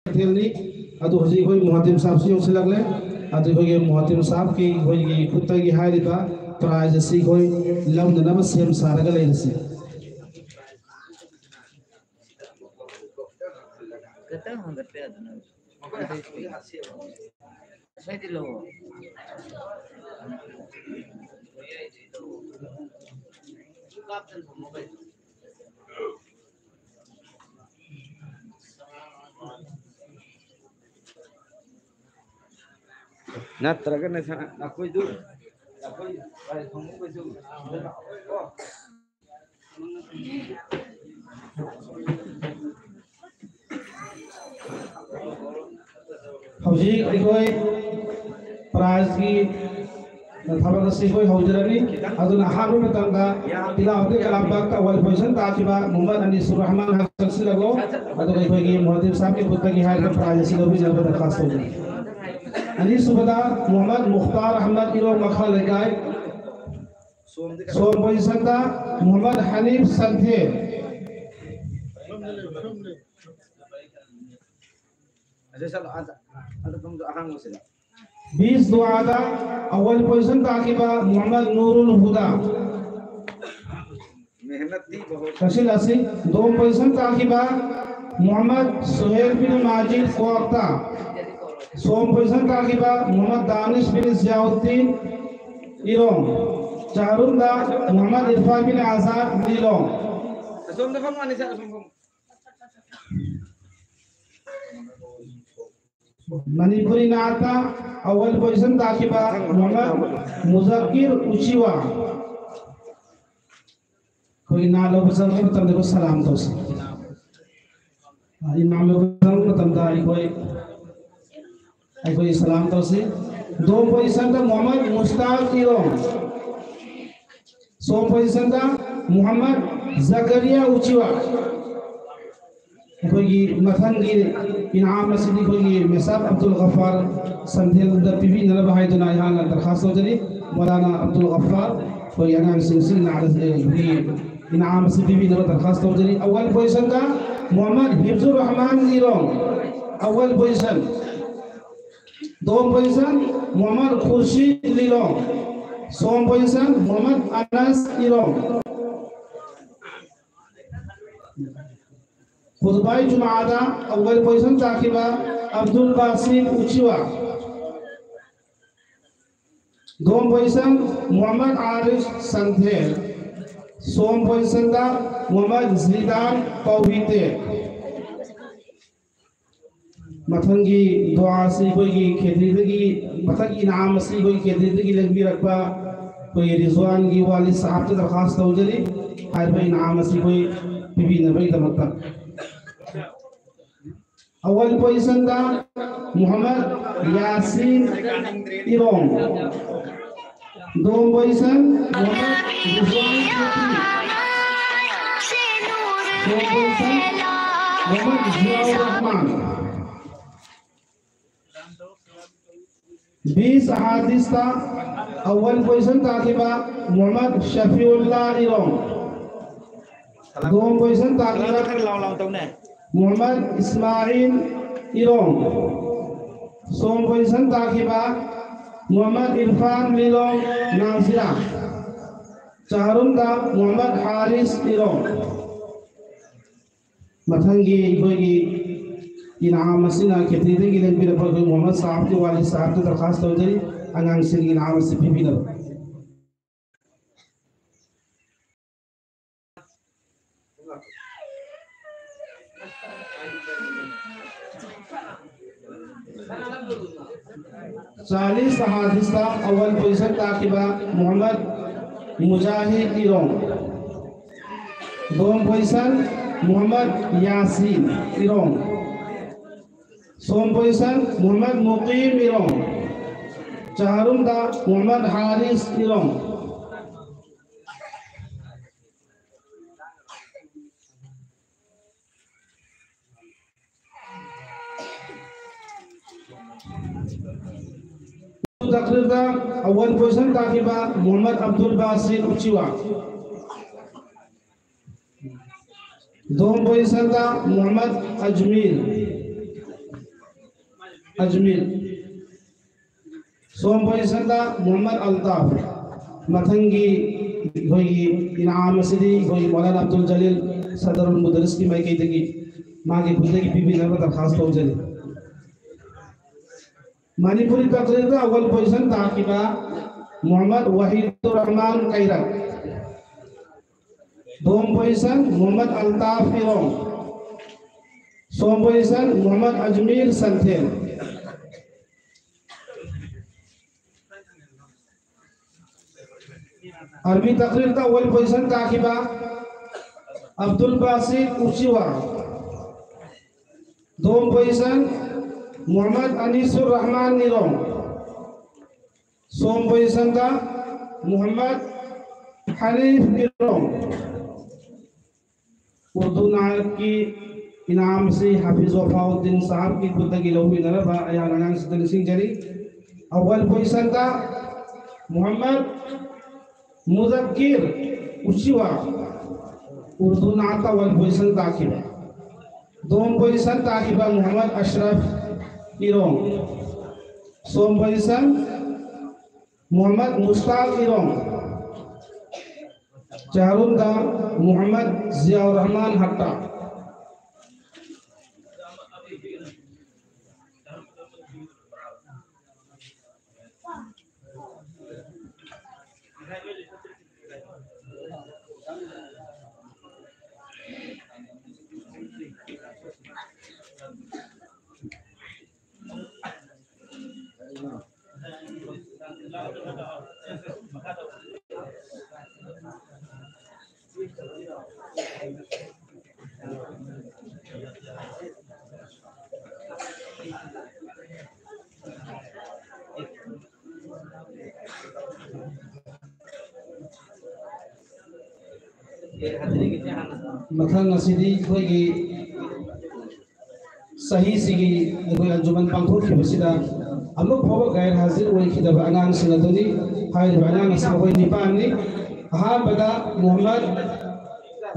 थेलनी अदु हजी कोई मुहतिम साहब से उसे लगले अदु कोई मुहतिम साहब की कोई खुत्ता की हाय दिबा प्राइज सी कोई लव नम सेम सारगा लेसी कता हम करते हैं ना सही दिलो नत्रगा ना कोई दू कोई हम कोई दू हौजी कोई प्राइज की थबक से कोई हौजरनी अदुना हाबु मतंगा तिला होते कलाबाग का अवल पोजीशन ताकिबा मोहम्मद अनीसुर रहमान हसन से लगो अदु कोई की मुहद्दिम साहब के पुत्र की हाय का प्राइज से भी जब दरखास्त हो अनीस सुबदा मोहम्मद मुख्तार अहमद इरो मखल लगाए सोम पोजीशन ता मोहम्मद हनीफ संथे अहम 20 दुआदा अव्वल पोजीशन ताकिबा मोहम्मद नूरुल हुदा मेहनती बहुत तहसील असी दो पोजीशन ताकिबा मोहम्मद सुहेल बिन माजिद कोक्ता सोम पोजीशन ताकिबा मोहम्मद दानिश बिन जियाउद्दीन इरोम चारुंदा मोहम्मद इरफान बिन आजाद नीलोम सोम दफा माने से मणिपुरी नाता अव्वल पोजीशन ताकिबा मोहम्मद मुजक्किर उचिवा कोई नालो बसंग के मतलब देखो सलाम तो से इमाम बसंग मतलब दाई कोई सलाम तो से दो पोजीशन ता मोहम्मद मुस्ताक इरोम सो पोजीशन ता मोहम्मद जकरिया उचिवा कोई मथंगी इनाम मसीदी कोई मिसाब अब्दुल गफ्फार संधेल द पीवी नल भाई दुना यहाँ दरखास्त हो जरी मौलाना अब्दुल गफ्फार कोई अनाम सिलसिल नाल इनाम मसीदी पीवी नल दरखास्त हो जरी अव्वल पोजीशन का मोहम्मद हिफ्जुर रहमान नीरों अव्वल पोजीशन दो पोजीशन मोहम्मद खुर्शीद लीलों सोम पोजीशन मोहम्मद अनस नीरों खुतबाई जुमादा अव्वल पोजीशन ताकिबा अब्दुल बासिम उचिवा दो पोजीशन मोहम्मद आरिफ संथेल सोम पोजीशन दा मोहम्मद ज़ीदान कौहीते मथंगी दुआ से कोई खेती की मथंग इनाम से कोई खेती की लंबी रखबा कोई रिजवान की वाली साहब से दरखास्त हो जली हर भाई इनाम से कोई बीबी नबी दमता अव्वल पोजीशन दा मोहम्मद यासीन इरोम दो पोजीशन मोहम्मद रिजवान दो पोजीशन मोहम्मद जियाउर रहमान 20 अहादीस ता अव्वल पोजीशन ताकिबा मोहम्मद शफीउल्लाह इरोम दो पोजीशन ताकिबा मोहम्मद इस्माइल इरोम सोम पोजीशन ताकिबा मोहम्मद इरफान लीलोम नाजिरा चारुंदा मोहम्मद हारिस इरोम मथंगी कोई इनाम सिना खेती की लंबी रफा कोई मोहम्मद साहब के वालिद साहब की दरखास्त हो जरी अनाम से इनाम से भी न 40 अहादीस का अव्वल पोजीशन ताकिबा मोहम्मद मुजाहिद इरोम दोम पोजीशन मोहम्मद यासीन इरोम सोम पोजीशन मोहम्मद मुकीम इरोम चारुम दा मोहम्मद हारिस इरोम तकरीर का अव्वल पोजीशन ताकिबा मोहम्मद अब्दुल बासिर उचिवा दोम पोजीशन का मोहम्मद अजमीर अजमेर सोम पोजीशन दा मोहम्मद अल्ताफ मथंगी होगी इनाम सिदी होगी मौलाना अब्दुल जलील सदरुल मुदरिस की माइके दगी मागे खुदे की बीबी नरबत खास तौर जली मणिपुरी तकरीर दा अव्वल पोजीशन ताकिबा मोहम्मद वहीदुर रहमान कैरक दोम पोजीशन मोहम्मद अल्ताफ इरों सोम पोजीशन मोहम्मद अजमीर संथेल अरबी तकरीर का अव्वल पोजीशन ताकिबा अब्दुल बासित उचिवा दोम पोजीशन मोहम्मद अनीसुर रहमान निरों सोम पोजीशन का मोहम्मद हनीफ निरों उर्दू नायक की इनाम से हाफिज वफाउद्दीन साहब की खुदगी लौही नरबा अयान अनांग सदन सिंह जरी अव्वल पोजीशन का मोहम्मद मुज़क्किर उचिवा उर्दू नात अव्वल पोजीशन ताकिबा दोम पोजीशन ताकिबा मोहम्मद अशरफ इरों सोम पोजीशन मोहम्मद मुश्ताक इरों चारुम दा मोहम्मद जियाउर रहमान हट्टा मथन नसीदी कोई सही सिगी कोई अंजुमन पांथोक की बसिदा अमुक फव गैर हाजिर वही खिदब अनांग सिंगदुनी हाय अनांग सवई निपानी हा बदा मोहम्मद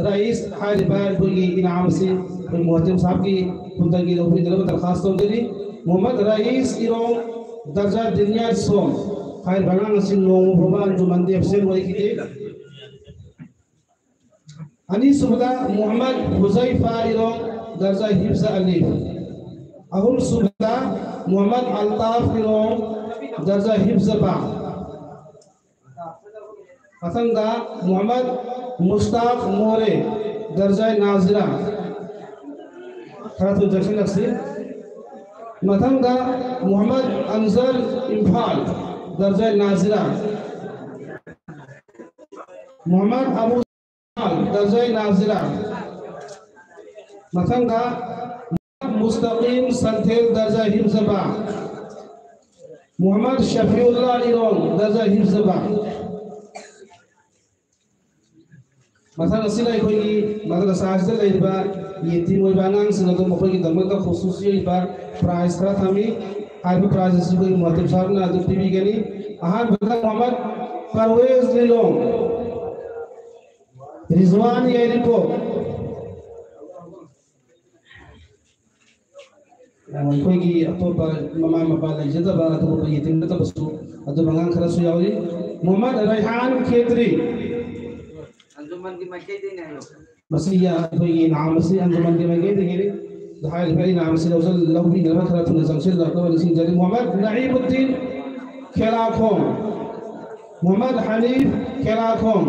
रईस हाय बाय कोई इनाम से कोई मुहज्जम साहब की खुदगी लोग भी दरबार दरखास्त हो गई मोहम्मद रईस इरो दर्जा दुनिया सोम हाय अनांग सिंह लोग भगवान अंजुमन देव से वही खिदे अनीस सुबदा मोहम्मद हुज़ैफा इरो दर्जा हिफ्ज़ अलीफ अहुल सुबदा मोहम्मद अल्ताफ इरो दर्जा हिफ्ज़ बा पसंदा मोहम्मद मुश्ताक मोरे दर्जा नाज़िरा खरा तो जैसे लक्ष्य मतंगा मोहम्मद अंजर इम्फाल दर्जा नाज़िरा मोहम्मद अबू दर्जा नाज़िरा मथंगा मुस्तकीम संथेल दर्जा हिफ्ज़बा मोहम्मद शफीउल्लाह इरों दर्जा हिफ्ज़बा मथंग असिला कोई मदरसा साजद लेबा यतीम ओइबा नांग सिंगदो मखोई दमका खुसूसी ओइबा प्राइस खरा थामी आरबी प्राइस से कोई मुहतब साहब ना दु टीवी गनी आहार बदा मोहम्मद परवेज लिलों रिजवान येरिको कोई की अतोपा ममा मपा लजदबा अतोपा यतीम तबसु अदु मंगां खरसु यावरी मोहम्मद रेहान खेत्री अंजुमन की मचे दिन है मसिया कोई नाम से अंजुमन के मगे देगे हाय भाई नाम से लौजल लौबी नरबा खरा तुन जमशिल लकब सिंह जरी मोहम्मद नईमुद्दीन खेलाखों मोहम्मद हनीफ खेलाखों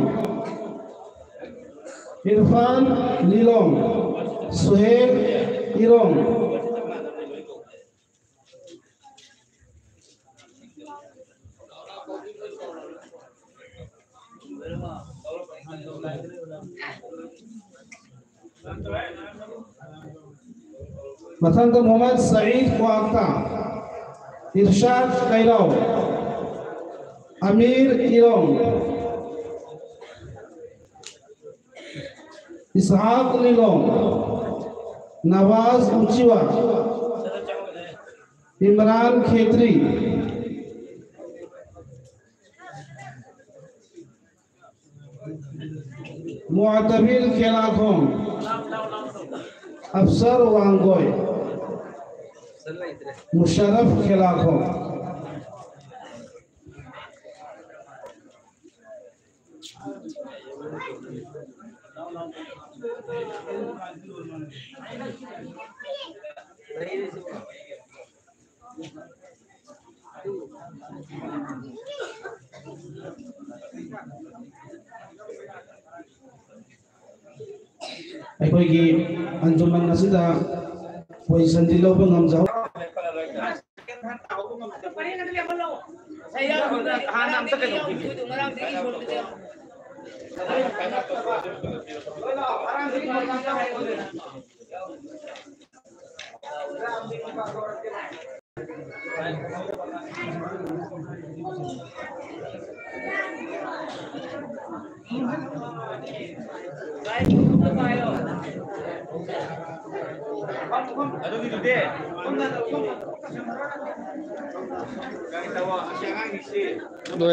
इरफान नीलों सुहेल इरों मथंग मोहम्मद सईद ख्वाक्ता इरशाद कैलाव अमीर इरों इसहाक नीलों नवाज उचिवा इमरान खेत्री मुअतबिल खेलाखों अफसर वांगोय Musharraf Khilafo. ꯑꯩꯈꯣꯏꯒꯤ ꯑꯟꯖꯨꯃꯟ ꯑꯁꯤꯗ ꯄꯣꯖꯤꯁꯟꯗꯤ ꯂꯧꯕ ꯉꯝꯖꯍꯧ